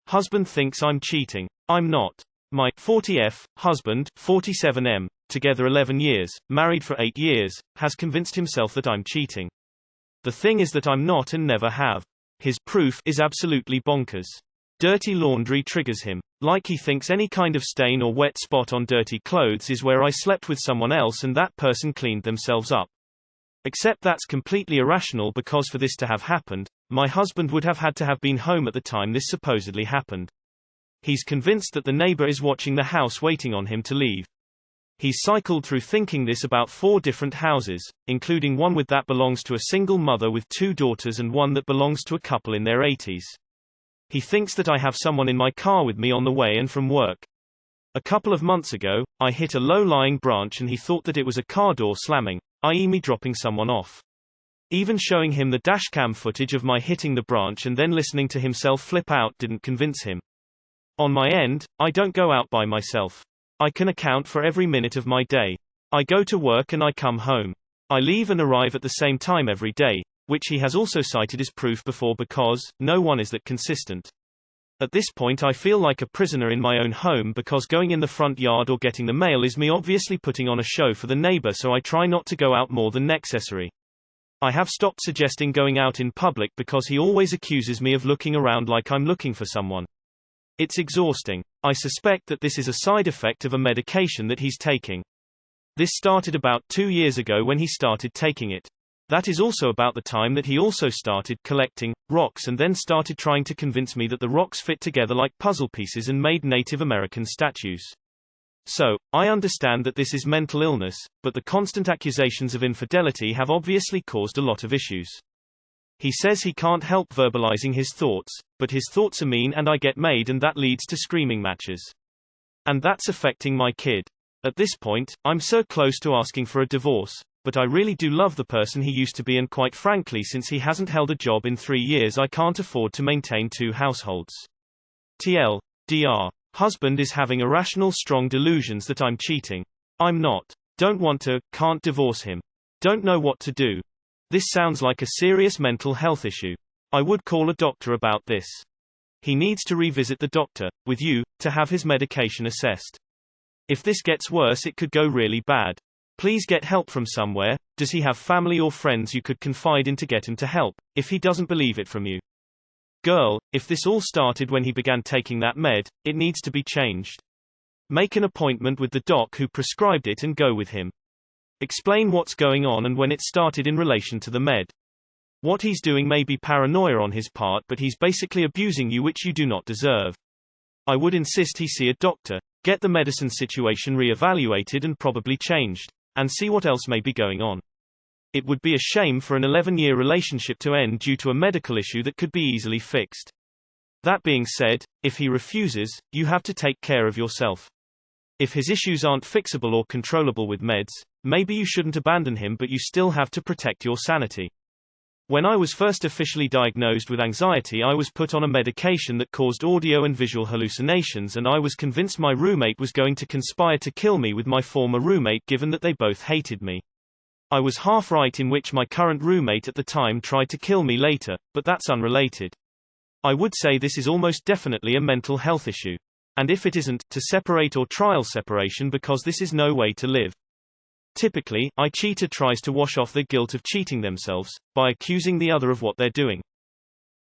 Husband thinks I'm cheating. I'm not. My 40F husband, 47M, together 11 years, married for 8 years, has convinced himself that I'm cheating. The thing is that I'm not and never have. His proof is absolutely bonkers. Dirty laundry triggers him. Like he thinks any kind of stain or wet spot on dirty clothes is where I slept with someone else and that person cleaned themselves up. Except that's completely irrational because for this to have happened, my husband would have had to have been home at the time this supposedly happened. He's convinced that the neighbor is watching the house waiting on him to leave. He's cycled through thinking this about 4 different houses, including one with that belongs to a single mother with 2 daughters and one that belongs to a couple in their 80s. He thinks that I have someone in my car with me on the way and from work. A couple of months ago, I hit a low-lying branch and he thought that it was a car door slamming, i.e. me dropping someone off. Even showing him the dashcam footage of my hitting the branch and then listening to himself flip out didn't convince him. On my end, I don't go out by myself. I can account for every minute of my day. I go to work and I come home. I leave and arrive at the same time every day, which he has also cited as proof before because no one is that consistent. At this point I feel like a prisoner in my own home because going in the front yard or getting the mail is me obviously putting on a show for the neighbor, so I try not to go out more than necessary. I have stopped suggesting going out in public because he always accuses me of looking around like I'm looking for someone. It's exhausting. I suspect that this is a side effect of a medication that he's taking. This started about 2 years ago when he started taking it. That is also about the time that he also started collecting rocks and then started trying to convince me that the rocks fit together like puzzle pieces and made Native American statues. So, I understand that this is mental illness, but the constant accusations of infidelity have obviously caused a lot of issues. He says he can't help verbalizing his thoughts, but his thoughts are mean and I get made and that leads to screaming matches. And that's affecting my kid. At this point, I'm so close to asking for a divorce, but I really do love the person he used to be and quite frankly since he hasn't held a job in 3 years I can't afford to maintain 2 households. TL. Dr. Husband is having irrational strong delusions that I'm cheating. I'm not. Don't want to, can't divorce him. Don't know what to do. This sounds like a serious mental health issue. I would call a doctor about this. He needs to revisit the doctor, with you, to have his medication assessed. If this gets worse it could go really bad. Please get help from somewhere. Does he have family or friends you could confide in to get him to help, if he doesn't believe it from you? Girl, if this all started when he began taking that med, it needs to be changed. Make an appointment with the doc who prescribed it and go with him. Explain what's going on and when it started in relation to the med. What he's doing may be paranoia on his part, but he's basically abusing you, which you do not deserve. I would insist he see a doctor, get the medicine situation re-evaluated and probably changed, and see what else may be going on. It would be a shame for an 11-year relationship to end due to a medical issue that could be easily fixed. That being said, if he refuses, you have to take care of yourself. If his issues aren't fixable or controllable with meds, maybe you shouldn't abandon him, but you still have to protect your sanity. When I was first officially diagnosed with anxiety, I was put on a medication that caused audio and visual hallucinations, and I was convinced my roommate was going to conspire to kill me with my former roommate given that they both hated me. I was half right in which my current roommate at the time tried to kill me later, but that's unrelated. I would say this is almost definitely a mental health issue. And if it isn't, to separate or trial separation because this is no way to live. Typically, a cheater tries to wash off their guilt of cheating themselves, by accusing the other of what they're doing.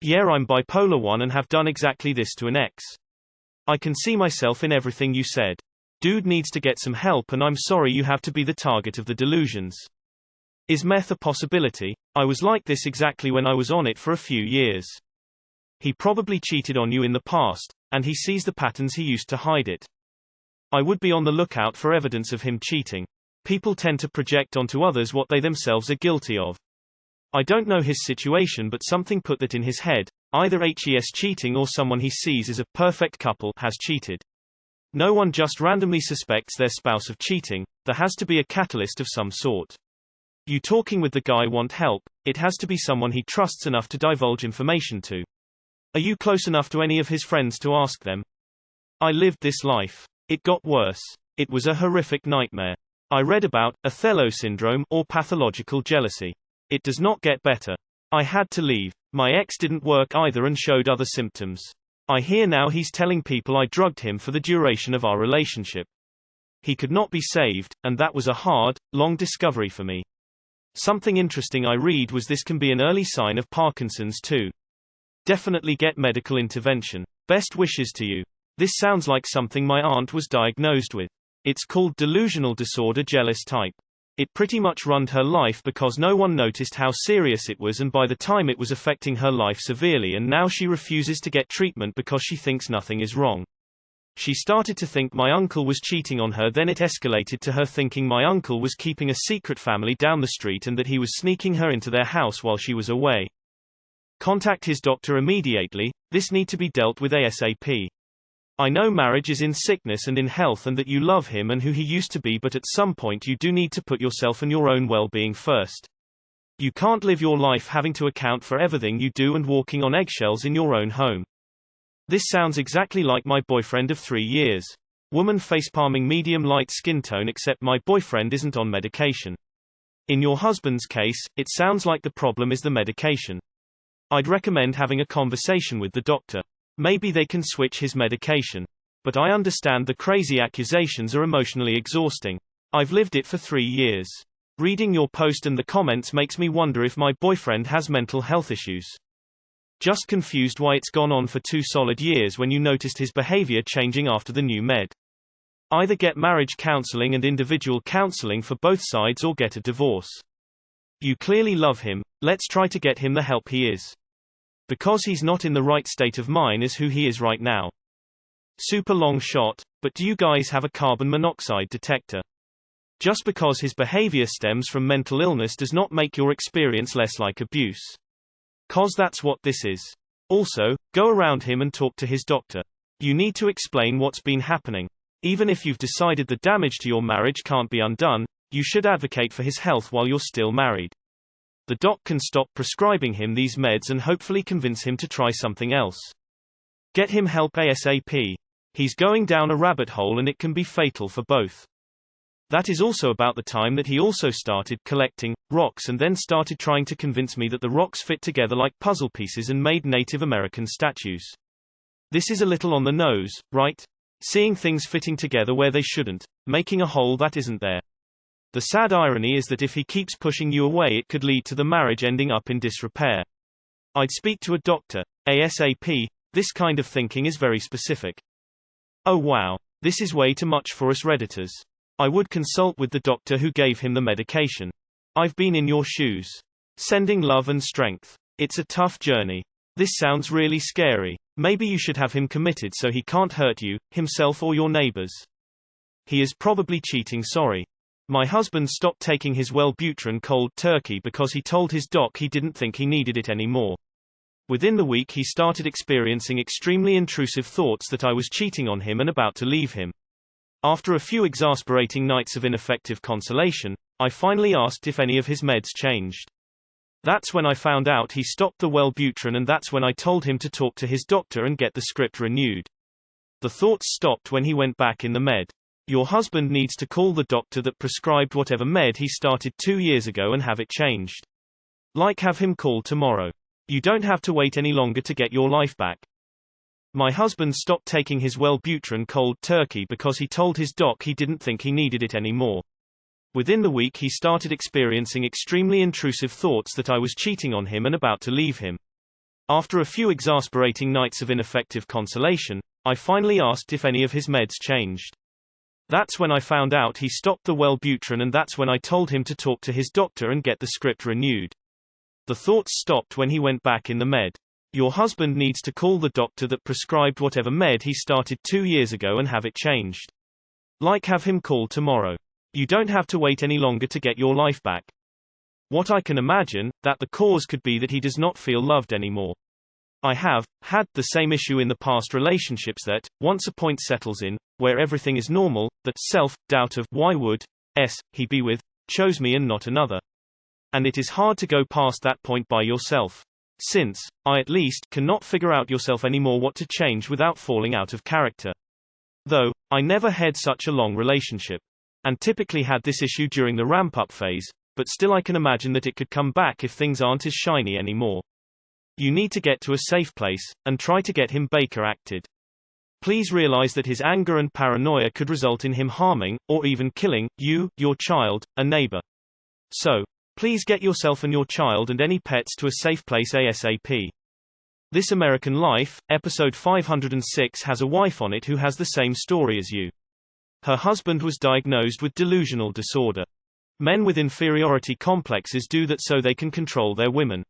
Yeah, I'm bipolar 1 and have done exactly this to an ex. I can see myself in everything you said. Dude needs to get some help and I'm sorry you have to be the target of the delusions. Is meth a possibility? I was like this exactly when I was on it for a few years. He probably cheated on you in the past, and he sees the patterns he used to hide it. I would be on the lookout for evidence of him cheating. People tend to project onto others what they themselves are guilty of. I don't know his situation, but something put that in his head. Either HES cheating or someone he sees as a perfect couple has cheated. No one just randomly suspects their spouse of cheating. There has to be a catalyst of some sort. You talking with the guy want help, it has to be someone he trusts enough to divulge information to. Are you close enough to any of his friends to ask them? I lived this life. It got worse. It was a horrific nightmare. I read about Othello syndrome or pathological jealousy. It does not get better. I had to leave. My ex didn't work either and showed other symptoms. I hear now he's telling people I drugged him for the duration of our relationship. He could not be saved, and that was a hard, long discovery for me. Something interesting I read was this can be an early sign of Parkinson's too. Definitely get medical intervention. Best wishes to you. This sounds like something my aunt was diagnosed with. It's called delusional disorder jealous type. It pretty much ruined her life because no one noticed how serious it was, and by the time it was affecting her life severely, and now she refuses to get treatment because she thinks nothing is wrong. She started to think my uncle was cheating on her, then it escalated to her thinking my uncle was keeping a secret family down the street and that he was sneaking her into their house while she was away. Contact his doctor immediately. This need to be dealt with ASAP. I know marriage is in sickness and in health and that you love him and who he used to be, but at some point you do need to put yourself and your own well-being first. You can't live your life having to account for everything you do and walking on eggshells in your own home. This sounds exactly like my boyfriend of 3 years. Woman facepalming, medium light skin tone, except my boyfriend isn't on medication. In your husband's case, it sounds like the problem is the medication. I'd recommend having a conversation with the doctor. Maybe they can switch his medication. But I understand the crazy accusations are emotionally exhausting. I've lived it for 3 years. Reading your post and the comments makes me wonder if my boyfriend has mental health issues. Just confused why it's gone on for 2 solid years when you noticed his behavior changing after the new med. Either get marriage counseling and individual counseling for both sides or get a divorce. You clearly love him. Let's try to get him the help he is. Because he's not in the right state of mind as who he is right now. Super long shot, but do you guys have a carbon monoxide detector? Just because his behavior stems from mental illness does not make your experience less like abuse. 'Cause that's what this is. Also, go around him and talk to his doctor. You need to explain what's been happening. Even if you've decided the damage to your marriage can't be undone, you should advocate for his health while you're still married. The doc can stop prescribing him these meds and hopefully convince him to try something else. Get him help ASAP. He's going down a rabbit hole and it can be fatal for both. That is also about the time that he also started collecting rocks and then started trying to convince me that the rocks fit together like puzzle pieces and made Native American statues. This is a little on the nose, right? Seeing things fitting together where they shouldn't, making a hole that isn't there. The sad irony is that if he keeps pushing you away, it could lead to the marriage ending up in disrepair. I'd speak to a doctor, ASAP. This kind of thinking is very specific. Oh wow, this is way too much for us Redditors. I would consult with the doctor who gave him the medication. I've been in your shoes. Sending love and strength. It's a tough journey. This sounds really scary. Maybe you should have him committed so he can't hurt you, himself or your neighbors. He is probably cheating. Sorry. My husband stopped taking his Wellbutrin cold turkey because he told his doc he didn't think he needed it anymore. Within the week he started experiencing extremely intrusive thoughts that I was cheating on him and about to leave him. After a few exasperating nights of ineffective consolation, I finally asked if any of his meds changed. That's when I found out he stopped the Wellbutrin, and that's when I told him to talk to his doctor and get the script renewed. The thoughts stopped when he went back in the med. Your husband needs to call the doctor that prescribed whatever med he started 2 years ago and have it changed. Like, have him call tomorrow. You don't have to wait any longer to get your life back. My husband stopped taking his Wellbutrin cold turkey because he told his doc he didn't think he needed it anymore. Within the week he started experiencing extremely intrusive thoughts that I was cheating on him and about to leave him. After a few exasperating nights of ineffective consolation, I finally asked if any of his meds changed. That's when I found out he stopped the Wellbutrin, and that's when I told him to talk to his doctor and get the script renewed. The thoughts stopped when he went back in the med. Your husband needs to call the doctor that prescribed whatever med he started 2 years ago and have it changed. Like, have him call tomorrow. You don't have to wait any longer to get your life back. What I can imagine, that the cause could be that he does not feel loved anymore. I have had the same issue in the past relationships that, once a point settles in, where everything is normal, that self-doubt of why would he be with, chose me and not another. And it is hard to go past that point by yourself. Since, I at least cannot figure out yourself anymore what to change without falling out of character. Though, I never had such a long relationship. And typically had this issue during the ramp-up phase, but still I can imagine that it could come back if things aren't as shiny anymore. You need to get to a safe place, and try to get him Baker acted. Please realize that his anger and paranoia could result in him harming, or even killing, you, your child, a neighbor. So, please get yourself and your child and any pets to a safe place ASAP. This American Life, episode 506 has a wife on it who has the same story as you. Her husband was diagnosed with delusional disorder. Men with inferiority complexes do that so they can control their women.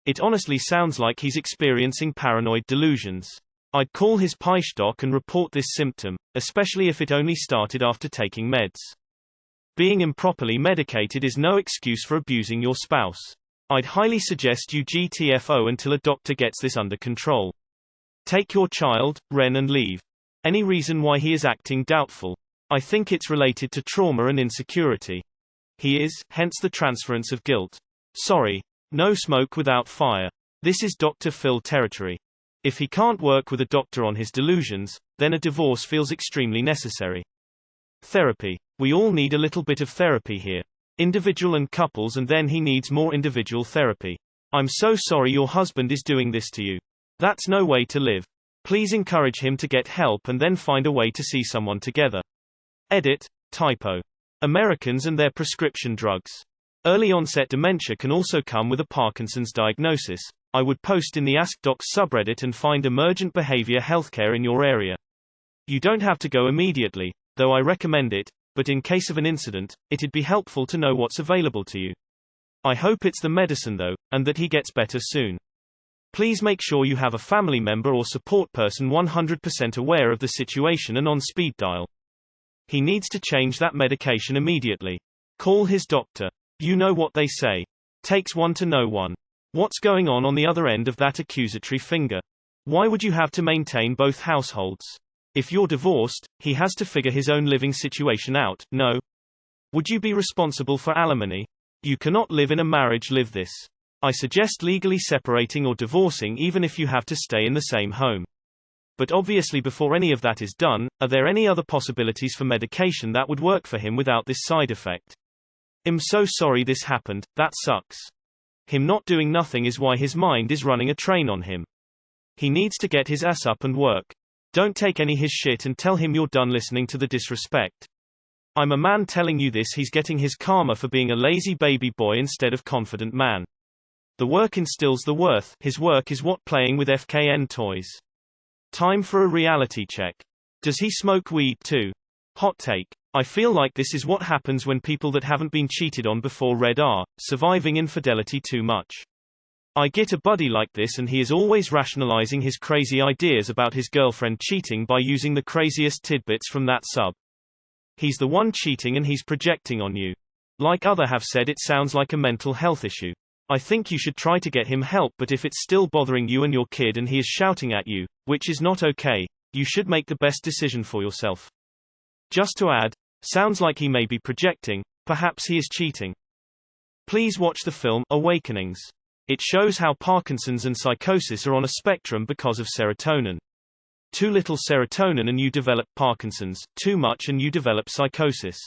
It honestly sounds like he's experiencing paranoid delusions. I'd call his PICE doc and report this symptom, especially if it only started after taking meds. Being improperly medicated is no excuse for abusing your spouse. I'd highly suggest you GTFO until a doctor gets this under control. Take your child, Ren, and leave. Any reason why he is acting doubtful? I think it's related to trauma and insecurity. He is, hence the transference of guilt. Sorry. No smoke without fire. This is Dr. Phil territory. If he can't work with a doctor on his delusions, then a divorce feels extremely necessary. Therapy. We all need a little bit of therapy here. Individual and couples, and then he needs more individual therapy. I'm so sorry your husband is doing this to you. That's no way to live. Please encourage him to get help and then find a way to see someone together. Edit. Typo. Americans and their prescription drugs. Early onset dementia can also come with a Parkinson's diagnosis. I would post in the Ask Docs subreddit and find emergent behavior healthcare in your area. You don't have to go immediately, though I recommend it, but in case of an incident, it'd be helpful to know what's available to you. I hope it's the medicine though, and that he gets better soon. Please make sure you have a family member or support person 100% aware of the situation and on speed dial. He needs to change that medication immediately. Call his doctor. You know what they say. Takes one to know one. What's going on the other end of that accusatory finger? Why would you have to maintain both households? If you're divorced, he has to figure his own living situation out, no? Would you be responsible for alimony? You cannot live in a marriage live this. I suggest legally separating or divorcing even if you have to stay in the same home. But obviously before any of that is done, are there any other possibilities for medication that would work for him without this side effect? I'm so sorry this happened, that sucks. Him not doing nothing is why his mind is running a train on him. He needs to get his ass up and work. Don't take any his shit and tell him you're done listening to the disrespect. I'm a man telling you this, he's getting his karma for being a lazy baby boy instead of confident man. The work instills the worth, his work is what playing with FKN toys. Time for a reality check. Does he smoke weed too? Hot take. I feel like this is what happens when people that haven't been cheated on before are surviving infidelity too much. I get a buddy like this and he is always rationalizing his crazy ideas about his girlfriend cheating by using the craziest tidbits from that sub. He's the one cheating and he's projecting on you. Like other have said, it sounds like a mental health issue. I think you should try to get him help, but if it's still bothering you and your kid and he is shouting at you, which is not okay, you should make the best decision for yourself. Just to add, sounds like he may be projecting, perhaps he is cheating. Please watch the film Awakenings. It shows how Parkinson's and psychosis are on a spectrum because of serotonin. Too little serotonin and you develop Parkinson's, too much and you develop psychosis.